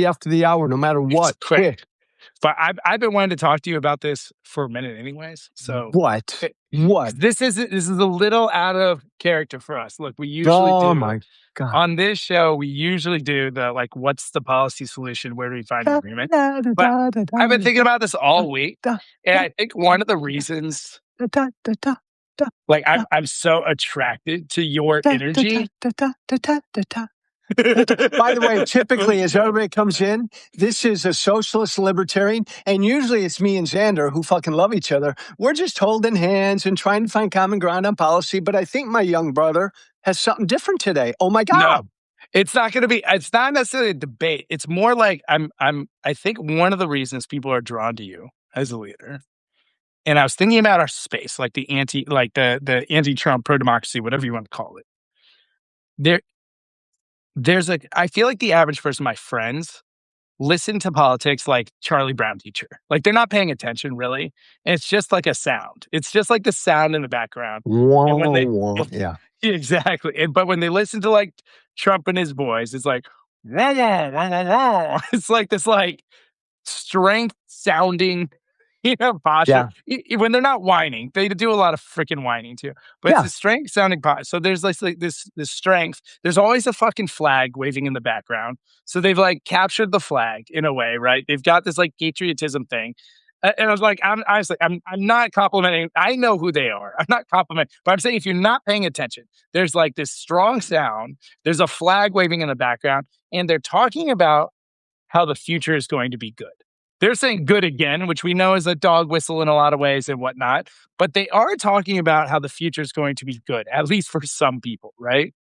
after the hour, no matter what. It's quick. But I've been wanting to talk to you about this for a minute anyways. So What? This is a little out of character for us. Look, we usually Oh my God. on this show, we usually do the like, what's the policy solution? Where do we find an agreement? But I've been thinking about this all week. And I think one of the reasons like I'm so attracted to your energy. By the way, typically as everybody comes in, this is a socialist libertarian, and usually it's me and Xander who fucking love each other. We're just holding hands and trying to find common ground on policy, but I think my young brother has something different today. Oh my God. No, it's not necessarily a debate. It's more like I think one of the reasons people are drawn to you as a leader. And I was thinking about our space, like the anti-Trump, pro-democracy, whatever you want to call it. I feel like the average person, my friends, listen to politics like Charlie Brown teacher. Like they're not paying attention really. And it's just like a sound. It's just like the sound in the background. Yeah. Exactly. But when they listen to like Trump and his boys, it's like, it's like this like strength sounding, posture. Yeah. When they're not whining, they do a lot of freaking whining too. But it's a strength sounding posture. So there's like this strength. There's always a fucking flag waving in the background. So they've like captured the flag in a way, right? They've got this like patriotism thing. And I was like, I'm not complimenting. I know who they are. I'm not complimenting, but I'm saying if you're not paying attention, there's like this strong sound. There's a flag waving in the background, and they're talking about how the future is going to be good. They're saying good again, which we know is a dog whistle in a lot of ways and whatnot. But they are talking about how the future is going to be good, at least for some people, right?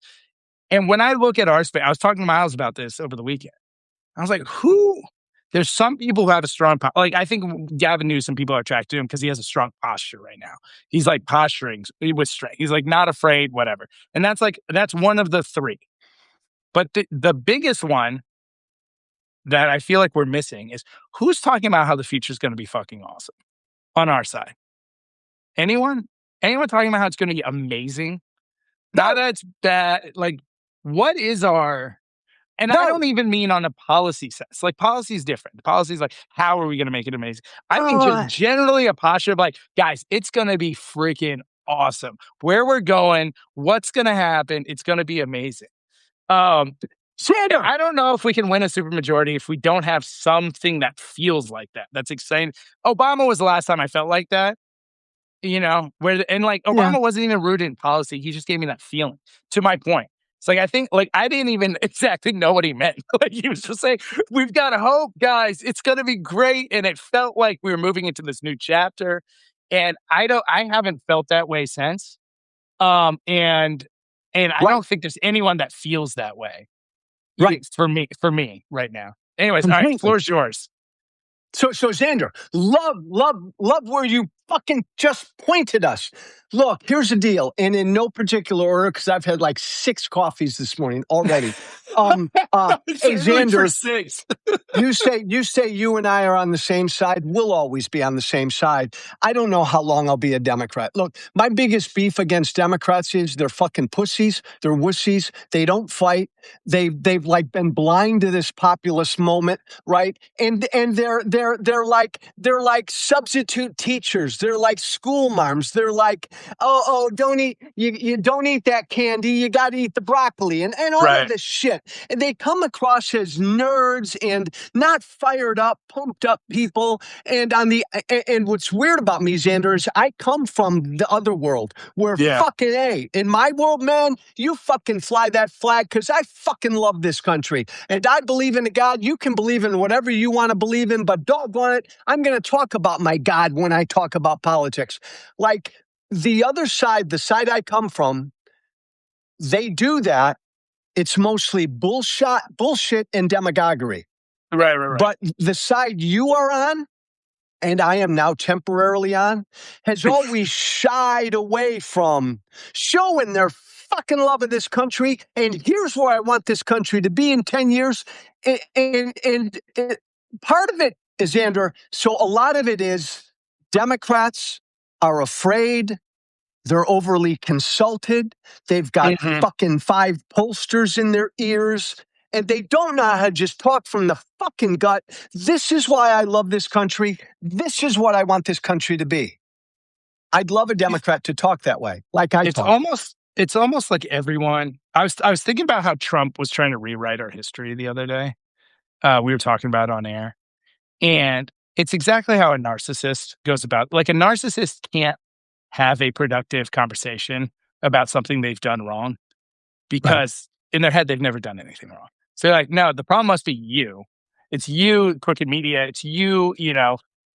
And when I look at our space, I was talking to Miles about this over the weekend. I was like, there's some people who have a strong, I think Gavin Newsom, people are attracted to him because he has a strong posture right now. He's like posturing with strength. He's like not afraid, whatever. And that's one of the three. But the biggest one that I feel like we're missing is who's talking about how the future is going to be fucking awesome on our side. Anyone talking about how it's going to be amazing? Not that it's bad. Like, what is our... And I don't even mean on a policy sense. Like, policy is different. The policy is like, how are we going to make it amazing? I mean, just generally a posture of like, guys, it's going to be freaking awesome. Where we're going, what's going to happen, it's going to be amazing. Xander, I don't know if we can win a supermajority if we don't have something that feels like that. That's exciting. Obama was the last time I felt like that. Obama wasn't even rooted in policy. He just gave me that feeling. To my point. It's like, I think, like, I didn't even exactly know what he meant. Like, he was just saying, we've got hope, guys. It's going to be great. And it felt like we were moving into this new chapter. And I haven't felt that way since. And I don't think there's anyone that feels that way. Right. For me right now. Anyways, all right, floor's yours. So Xander, love where you fucking just pointed us. Look, here's the deal, and in no particular order, because I've had like 6 coffees this morning already. Hey, Xander, 6. you say you and I are on the same side. We'll always be on the same side. I don't know how long I'll be a Democrat. Look, my biggest beef against Democrats is they're fucking pussies. They're wussies. They don't fight. They've like been blind to this populist moment, right? And they're like substitute teachers. They're like school moms. They're like, don't eat you don't eat that candy. You got to eat the broccoli and all of this shit. And they come across as nerds and not fired up, pumped up people. And what's weird about me, Xander, is I come from the other world where fucking in my world, man, you fucking fly that flag because I fucking love this country. And I believe in a God. You can believe in whatever you want to believe in, but doggone it, I'm going to talk about my God when I talk about politics. Like the other side, the side I come from, they do that. It's mostly bullshit and demagoguery. Right. But the side you are on, and I am now temporarily on, has always shied away from showing their fucking love of this country. And here's where I want this country to be in 10 years. And part of it is, Xander, so a lot of it is Democrats are afraid. They're overly consulted. They've got fucking 5 pollsters in their ears. and they don't know how to just talk from the fucking gut. This is why I love this country. This is what I want this country to be. I'd love a Democrat to talk that way, like I talk. It's almost like everyone. I was thinking about how Trump was trying to rewrite our history the other day. We were talking about it on air, and it's exactly how a narcissist goes about. Like a narcissist can't have a productive conversation about something they've done wrong because in their head they've never done anything wrong. So they're like, no, the problem must be you. It's you, crooked media. It's you,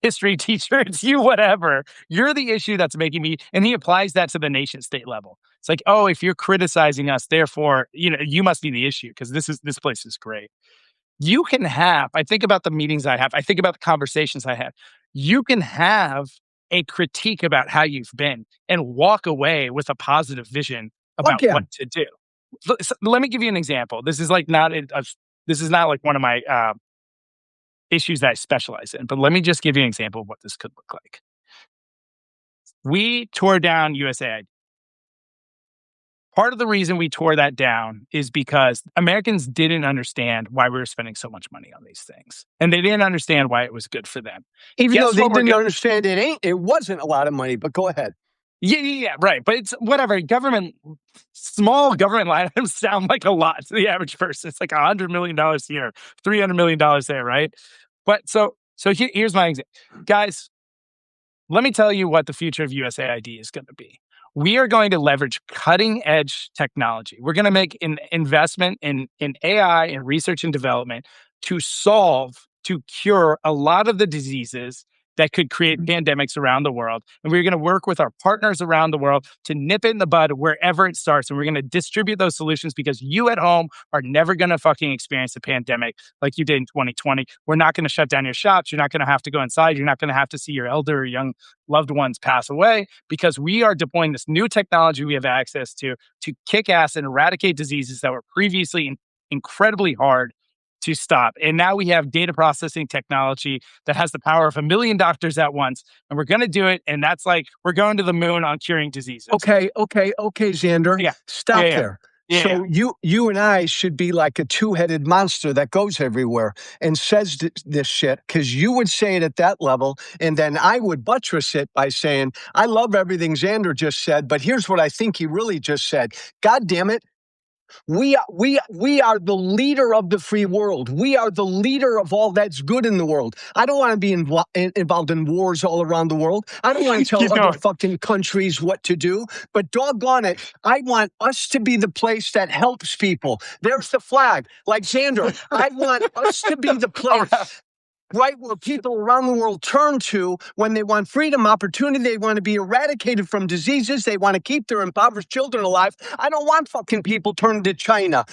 history teacher. It's you, whatever. You're the issue that's making me. And he applies that to the nation state level. It's like, oh, if you're criticizing us, therefore, you must be the issue because this place is great. You can have, I think about the meetings I have, I think about the conversations I have. You can have a critique about how you've been and walk away with a positive vision about what to do. So let me give you an example. This is not like one of my issues that I specialize in, but let me just give you an example of what this could look like. We tore down USAID. Part of the reason we tore that down is because Americans didn't understand why we were spending so much money on these things. And they didn't understand why it was good for them. Even though they didn't understand it wasn't a lot of money, but go ahead. Yeah, right. But it's whatever. Small government line items sound like a lot to the average person. It's like $100 million here, $300 million there, right? But so here's my example. Guys, let me tell you what the future of USAID is going to be. We are going to leverage cutting edge technology. We're going to make an investment in AI and research and development to cure a lot of the diseases that could create pandemics around the world. And we're going to work with our partners around the world to nip it in the bud wherever it starts. And we're going to distribute those solutions because you at home are never going to fucking experience a pandemic like you did in 2020. We're not going to shut down your shops. You're not going to have to go inside. You're not going to have to see your elder or young loved ones pass away because we are deploying this new technology we have access to kick ass and eradicate diseases that were previously incredibly hard to stop. And now we have data processing technology that has the power of 1 million doctors at once. And we're going to do it. And that's like, we're going to the moon on curing diseases. Okay, Xander. Yeah. Stop there. Yeah. So you and I should be like a two-headed monster that goes everywhere and says this shit because you would say it at that level. And then I would buttress it by saying, I love everything Xander just said, but here's what I think he really just said. God damn it. We are the leader of the free world. We are the leader of all that's good in the world. I don't want to be involved in wars all around the world. I don't want to tell other fucking countries what to do. But doggone it, I want us to be the place that helps people. There's the flag. Like Xander, I want us to be the place. Right where people around the world turn to when they want freedom, opportunity, they want to be eradicated from diseases, they want to keep their impoverished children alive. I don't want fucking people turning to China.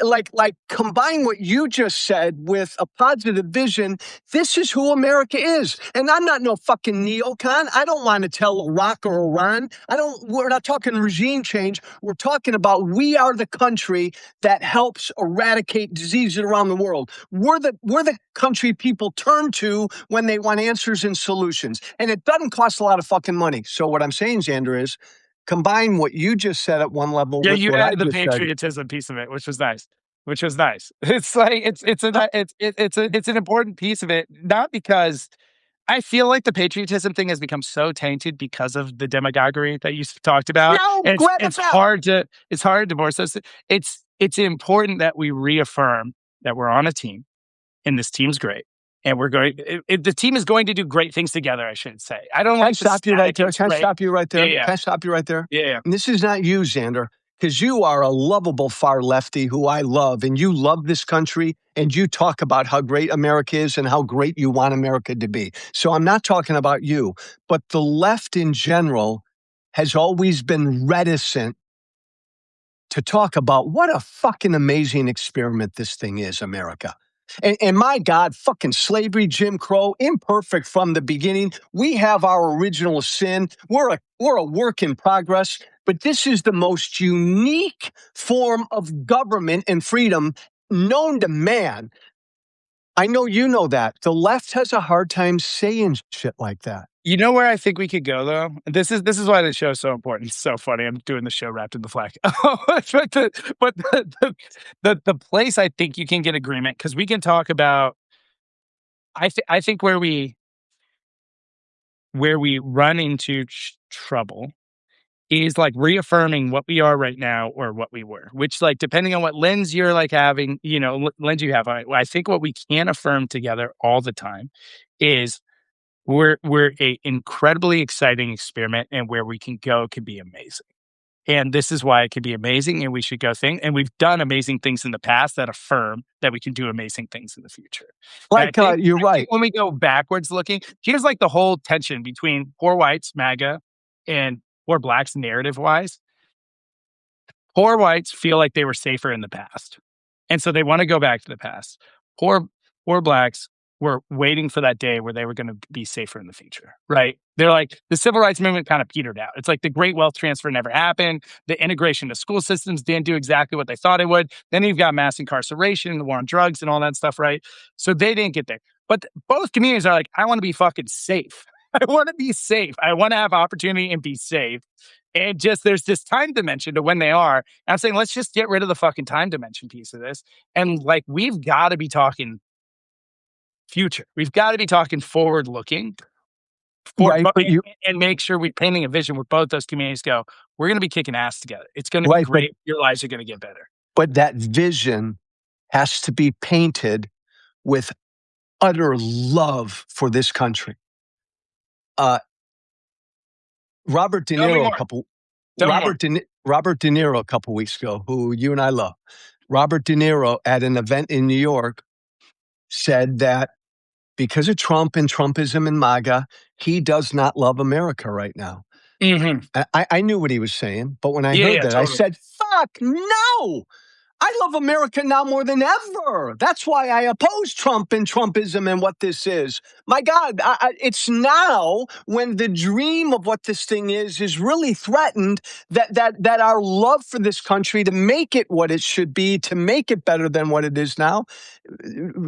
Like combine what you just said with a positive vision. This is who America is. And I'm not no fucking neocon. I don't want to tell Iraq or Iran. We're not talking regime change. We're talking about we are the country that helps eradicate diseases around the world. We're the country people turn to when they want answers and solutions. And it doesn't cost a lot of fucking money. So what I'm saying, Xander, is combine what you just said at one level with you what added I the just patriotism piece of it, which was nice. It's like it's an important piece of it, not because I feel like the patriotism thing has become so tainted because of the demagoguery that you talked about. No, it's hard to divorce those. It's important that we reaffirm that we're on a team and this team's great. And the team is going to do great things together, I should say. I don't like to stop you right there. Can I stop you right there? Yeah. Can I stop you right there? Yeah. And this is not you, Xander, because you are a lovable far lefty who I love, and you love this country, and you talk about how great America is and how great you want America to be. So I'm not talking about you, but the left in general has always been reticent to talk about what a fucking amazing experiment this thing is, America. And my God, fucking slavery, Jim Crow, imperfect from the beginning. We have our original sin. We're a work in progress, but this is the most unique form of government and freedom known to man. I know you know that. The left has a hard time saying shit like that. You know where I think we could go though? This is why the show is so important. It's so funny. I'm doing the show wrapped in the flag. The place I think you can get agreement, because we can talk about I think where we run into trouble is like reaffirming what we are right now or what we were, which like depending on what lens you're like having, lens you have. I think what we can affirm together all the time is we're a incredibly exciting experiment, and where we can go could be amazing. And this is why it could be amazing, and we should go and we've done amazing things in the past that affirm that we can do amazing things in the future. Like, you're right. When we go backwards looking, here's like the whole tension between poor whites, MAGA, and poor blacks narrative wise. Poor whites feel like they were safer in the past, and so they want to go back to the past. Poor blacks were waiting for that day where they were going to be safer in the future, right? They're like, the civil rights movement kind of petered out. It's like the great wealth transfer never happened. The integration of school systems didn't do exactly what they thought it would. Then you've got mass incarceration, the war on drugs and all that stuff, right? So they didn't get there. But both communities are like, I want to be fucking safe. I want to be safe. I want to have opportunity and be safe. And just there's this time dimension to when they are. And I'm saying, let's just get rid of the fucking time dimension piece of this. And like, we've got to be talking future. We've got to be talking forward looking. Right, and make sure we're painting a vision where both those communities go, we're going to be kicking ass together. It's going to be great. Your lives are going to get better. But that vision has to be painted with utter love for this country. Robert De Niro a couple weeks ago, who you and I love. Robert De Niro at an event in New York said that because of Trump and Trumpism and MAGA, he does not love America right now. Mm-hmm. I knew what he was saying, but when I heard that, totally. I said, fuck, no! I love America now more than ever. That's why I oppose Trump and Trumpism and what this is. My God, it's now when the dream of what this thing is really threatened that our love for this country to make it what it should be, to make it better than what it is now.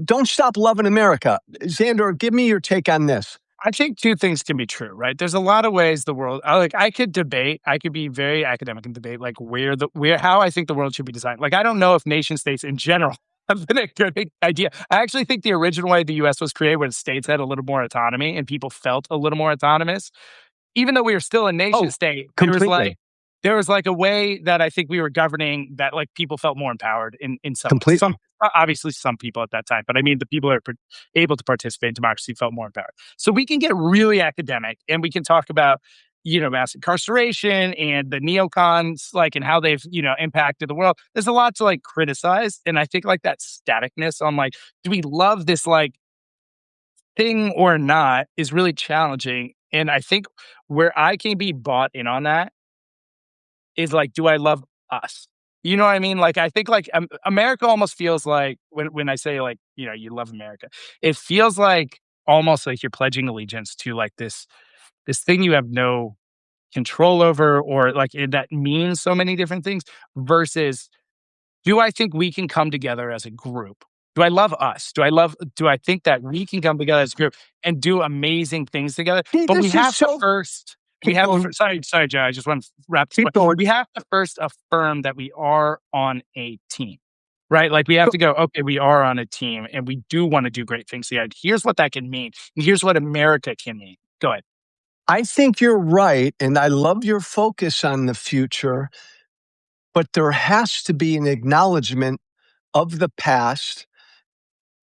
Don't stop loving America. Xander, give me your take on this. I think two things can be true, right? There's a lot of ways the world, I could be very academic and debate like how I think the world should be designed. Like, I don't know if nation states in general have been a good idea. I actually think the original way the US was created, where the states had a little more autonomy and people felt a little more autonomous, even though we were still a nation state, there was like a way that I think we were governing that like people felt more empowered in some ways. Obviously some people at that time, but I mean the people that are able to participate in democracy felt more empowered. So we can get really academic and we can talk about, mass incarceration and the neocons, like, and how they've, impacted the world. There's a lot to like criticize. And I think like that staticness on like, do we love this like thing or not is really challenging. And I think where I can be bought in on that is like, do I love us? You know what I mean? Like, I think like America almost feels like when I say like, you love America, it feels like almost like you're pledging allegiance to like this thing you have no control over, or like that means so many different things, versus do I think we can come together as a group? Do I love us? Do I think that we can come together as a group and do amazing things together? But we have to first... Sorry, Joe. I just want to wrap this up. We have to first affirm that we are on a team, right? Like we have to go, okay, we are on a team and we do want to do great things together. Here's what that can mean. And here's what America can mean. Go ahead. I think you're right. And I love your focus on the future, but there has to be an acknowledgement of the past,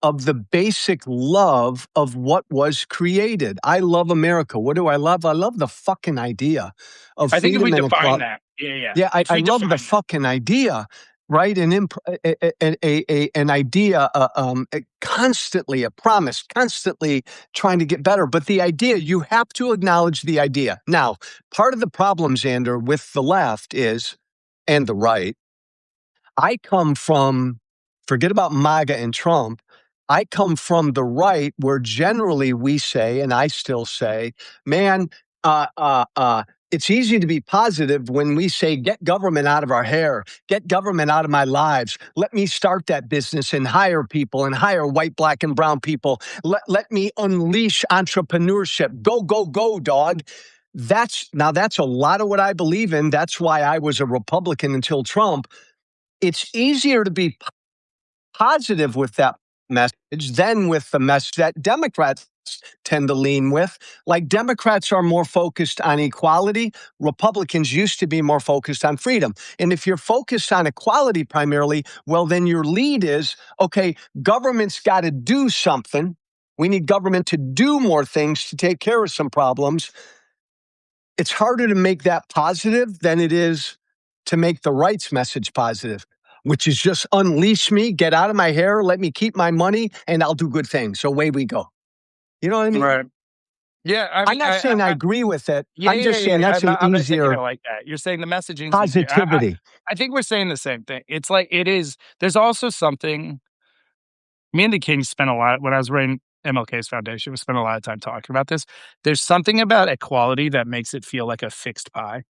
of the basic love of what was created. I love America. What do I love? I love the fucking idea of freedom. I think if we define that. Yeah, I love the fucking idea, right? An idea, constantly, a promise, constantly trying to get better. But the idea, you have to acknowledge the idea. Now, part of the problem, Xander, with the left is, and the right, I come from, forget about MAGA and Trump, I come from the right, where generally we say, and I still say, man, it's easy to be positive when we say, get government out of our hair, get government out of my lives. Let me start that business and hire people and hire white, black, and brown people. Let me unleash entrepreneurship. Go, go, go, dog. That's a lot of what I believe in. That's why I was a Republican until Trump. It's easier to be positive with that message than with the message that Democrats tend to lean with. Like, Democrats are more focused on equality. Republicans used to be more focused on freedom. And if you're focused on equality primarily, well, then your lead is, okay, government's got to do something. We need government to do more things to take care of some problems. It's harder to make that positive than it is to make the rights message positive, which is just unleash me, get out of my hair, let me keep my money, and I'll do good things. So away we go. You know what I mean? Right. Yeah. I'm not saying I agree with it. Yeah, I'm just saying that's I'm an not saying, easier like that. You're saying the messaging positivity. I think we're saying the same thing. It's like it is. There's also something. Me and the King spent a lot when I was running MLK's foundation. We spent a lot of time talking about this. There's something about equality that makes it feel like a fixed pie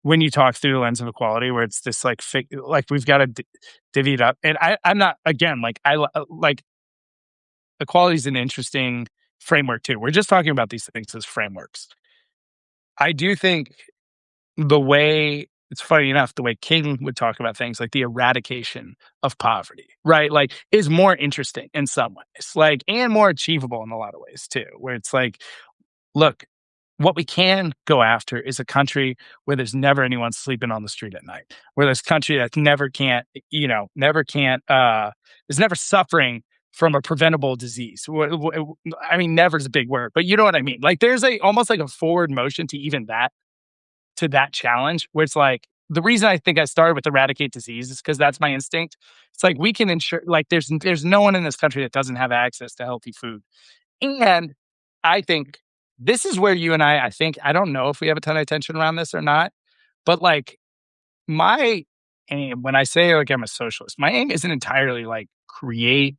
when you talk through the lens of equality, where it's this like we've got to divvy it up. And I'm not again like equality is an interesting framework too. We're just talking about these things as frameworks. I do think the way it's funny enough, the way King would talk about things like the eradication of poverty, right? Like is more interesting in some ways, like, and more achievable in a lot of ways too, where it's like, look, what we can go after is a country where there's never anyone sleeping on the street at night, where there's a country that is never suffering from a preventable disease. I mean, never is a big word, but you know what I mean? Like there's almost like a forward motion to even that, to that challenge where it's like, the reason I think I started with eradicate disease is because that's my instinct. It's like we can ensure, like there's no one in this country that doesn't have access to healthy food. And I think this is where you and I think, I don't know if we have a ton of attention around this or not, but like my aim, when I say like I'm a socialist, my aim isn't entirely like create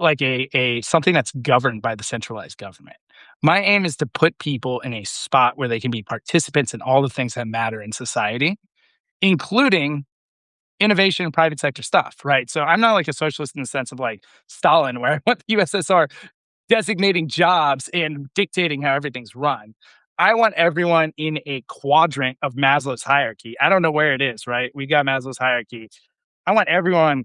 like a something that's governed by the centralized government. My aim is to put people in a spot where they can be participants in all the things that matter in society, including innovation and private sector stuff, right? So I'm not like a socialist in the sense of like Stalin, where I want the USSR designating jobs and dictating how everything's run. I want everyone in a quadrant of Maslow's hierarchy. I don't know where it is, right? We got Maslow's hierarchy. I want everyone.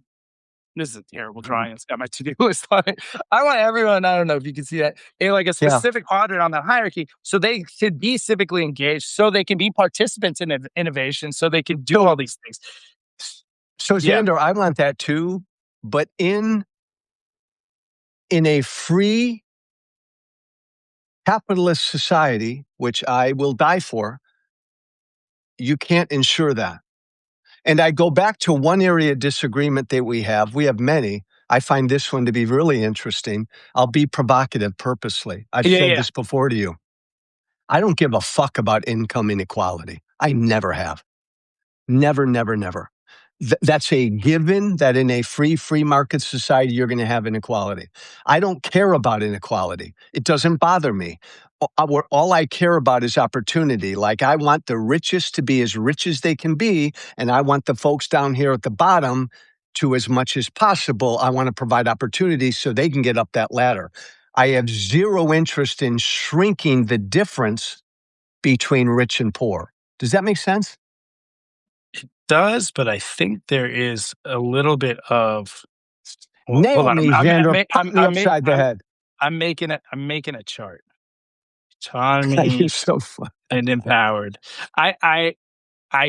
This is a terrible drawing. It's got my to-do list on it. I want everyone, I don't know if you can see that, in like a specific quadrant on that hierarchy so they could be civically engaged, so they can be participants in innovation, so they can do all these things. So, Xander, I want that too, but in a free capitalist society, which I will die for, you can't ensure that. And I go back to one area of disagreement that we have. We have many. I find this one to be really interesting. I'll be provocative purposely. I've said this before to you. I don't give a fuck about income inequality. I never have. Never, never, never. That's a given that in a free market society, you're going to have inequality. I don't care about inequality. It doesn't bother me. All I care about is opportunity. Like, I want the richest to be as rich as they can be, and I want the folks down here at the bottom to, as much as possible, I want to provide opportunities so they can get up that ladder. I have zero interest in shrinking the difference between rich and poor. Does that make sense? It does, but I think there is a little bit of nail me, Xander. Pop me upside the head. I'm making a chart. Autonomy. You're so fun. And empowered. I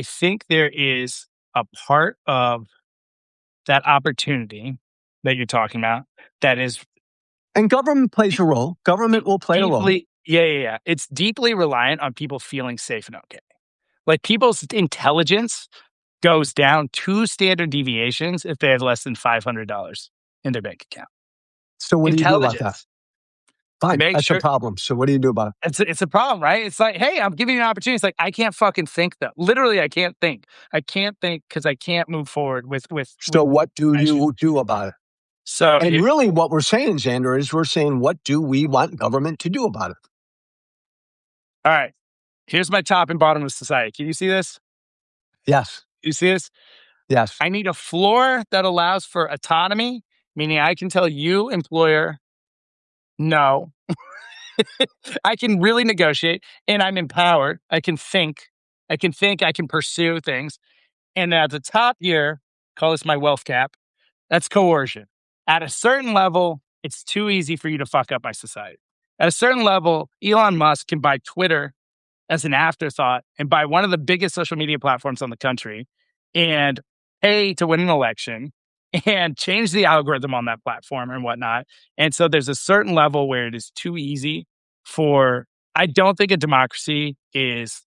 think there is a part of that opportunity that you're talking about that is, and government plays a role. Government will play a role. Yeah. It's deeply reliant on people feeling safe and okay. Like, people's intelligence goes down 2 standard deviations if they have less than $500 in their bank account. So what do you do about that? Fine, that's a problem. So what do you do about it? It's a problem, right? It's like, hey, I'm giving you an opportunity. It's like, I can't fucking think though. Literally, I can't think. I can't think because I can't move forward with. So what do you do about it? So, and really what we're saying, Xander, is we're saying, what do we want government to do about it? All right. Here's my top and bottom of society. Can you see this? Yes. You see this? Yes. I need a floor that allows for autonomy, meaning I can tell you, employer, no. I can really negotiate and I'm empowered. I can think, I can pursue things. And at the top here, call this my wealth cap. That's coercion. At a certain level, it's too easy for you to fuck up my society. At a certain level, Elon Musk can buy Twitter as an afterthought and buy one of the biggest social media platforms on the country and pay to win an election and change the algorithm on that platform and whatnot. And so there's a certain level where it is too easy for, I don't think a democracy is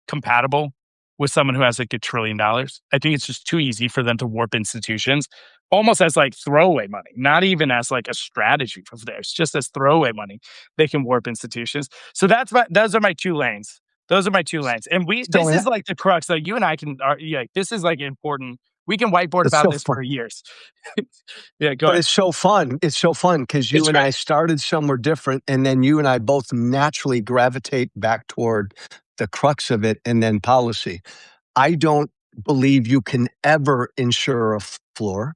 compatible with someone who has like $1 trillion. I think it's just too easy for them to warp institutions almost as like throwaway money, not even as like a strategy for theirs, just as throwaway money. They can warp institutions. So those are my 2 lanes. Those are my 2 lanes. And this is like the crux. Like you and I can, like, this is like important. We can whiteboard about this for years. Yeah, go ahead. It's so fun. It's so fun because you and I started somewhere different, and then you and I both naturally gravitate back toward the crux of it and then policy. I don't believe you can ever ensure a floor.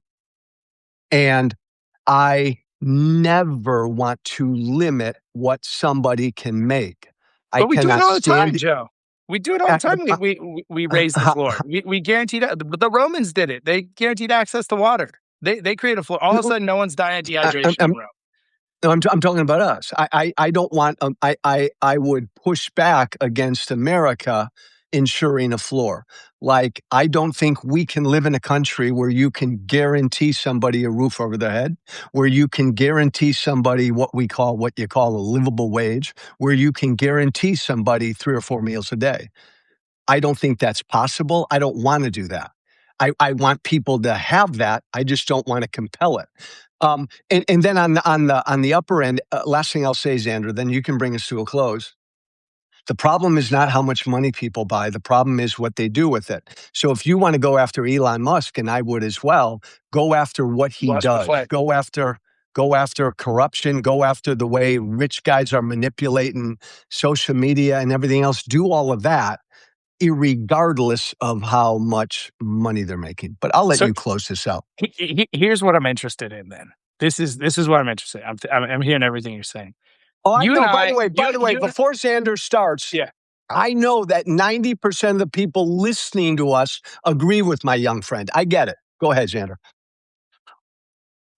And I never want to limit what somebody can make. But we do it all the time, Joe. We do it all the time. We raise the floor. We guaranteed the Romans did it. They guaranteed access to water. They created a floor. All of a sudden, no one's dying of dehydration in Rome. I'm talking about us. I don't want. I would push back against America ensuring a floor. Like, I don't think we can live in a country where you can guarantee somebody a roof over their head, where you can guarantee somebody what you call a livable wage, where you can guarantee somebody 3 or 4 meals a day. I don't think that's possible. I don't want to do that. I want people to have that. I just don't want to compel it. And then on the upper end, last thing I'll say, Xander, then you can bring us to a close. The problem is not how much money people buy. The problem is what they do with it. So if you want to go after Elon Musk, and I would as well, go after what he does. Go after corruption. Go after the way rich guys are manipulating social media and everything else. Do all of that, irregardless of how much money they're making. But I'll let you close this out. Here's what I'm interested in then. This is what I'm interested in. I'm hearing everything you're saying. Oh, I know. By the way, before Xander starts, I know that 90% of the people listening to us agree with my young friend. I get it. Go ahead, Xander.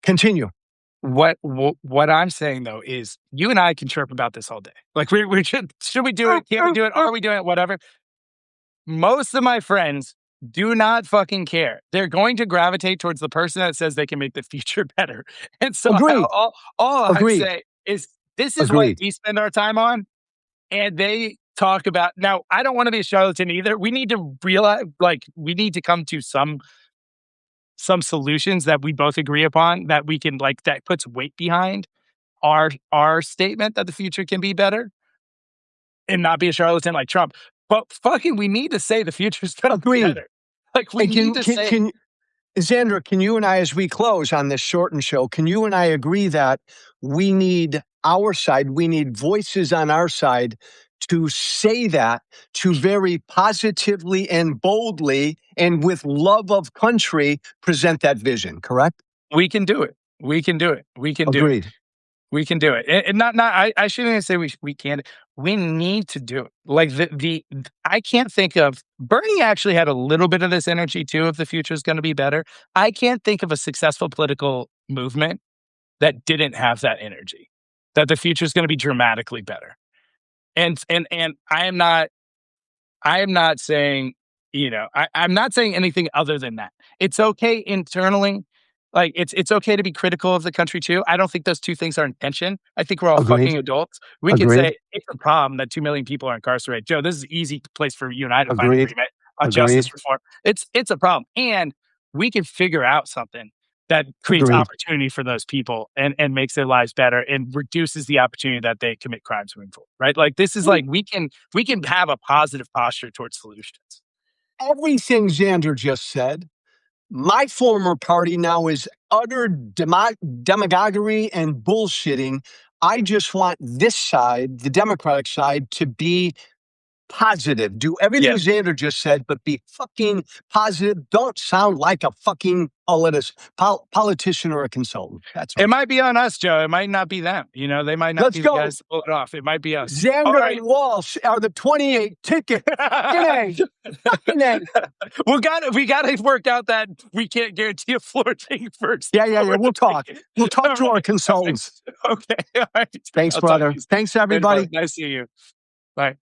Continue. What I'm saying though is, you and I can chirp about this all day. Like, we should we do it? Can't we do it? Are we doing it? Whatever. Most of my friends do not fucking care. They're going to gravitate towards the person that says they can make the future better. And so all I say is, this is what we spend our time on. And they talk about, now, I don't want to be a charlatan either. We need to realize, like, we need to come to some solutions that we both agree upon, that we can, like, that puts weight behind our statement that the future can be better, and not be a charlatan like Trump. But fucking, we need to say the future's going to be better. Like, we need to say... Xander, can you and I, as we close on this shortened show, can you and I agree that we need our side, we need voices on our side to say that, to very positively and boldly and with love of country present that vision, correct? We can do it. We can do it. We can do it. We can do it. And I shouldn't even say we can't. We need to do it. Like, I can't think of, Bernie actually had a little bit of this energy too, if the future is going to be better. I can't think of a successful political movement that didn't have that energy, that the future is going to be dramatically better. And I am not saying, I'm not saying anything other than that. It's okay internally. Like, it's okay to be critical of the country too. I don't think those two things are in tension. I think we're all fucking adults. We can say it's a problem that 2 million people are incarcerated. Joe, this is an easy place for you and I to find agreement on justice reform. It's a problem. And we can figure out something that creates opportunity for those people and makes their lives better and reduces the opportunity that they commit crimes moving forward. Right? Like, this is like, we can have a positive posture towards solutions. Everything Xander just said, my former party now is utter demagoguery and bullshitting I just want this side, the Democratic side, to be positive. Do everything Xander just said, but be fucking positive. Don't sound like a fucking politician or a consultant. That's all. It might be on us, Joe. It might not be them. You know, they might not be the guys to pull it off. It might be us. Xander and Walsh are the 28 ticket. We gotta work out that we can't guarantee a floor thing first. Yeah. We'll talk. We'll talk to our consultants. Okay. All right. Thanks, brother. Thanks, everybody. Nice seeing you. Bye.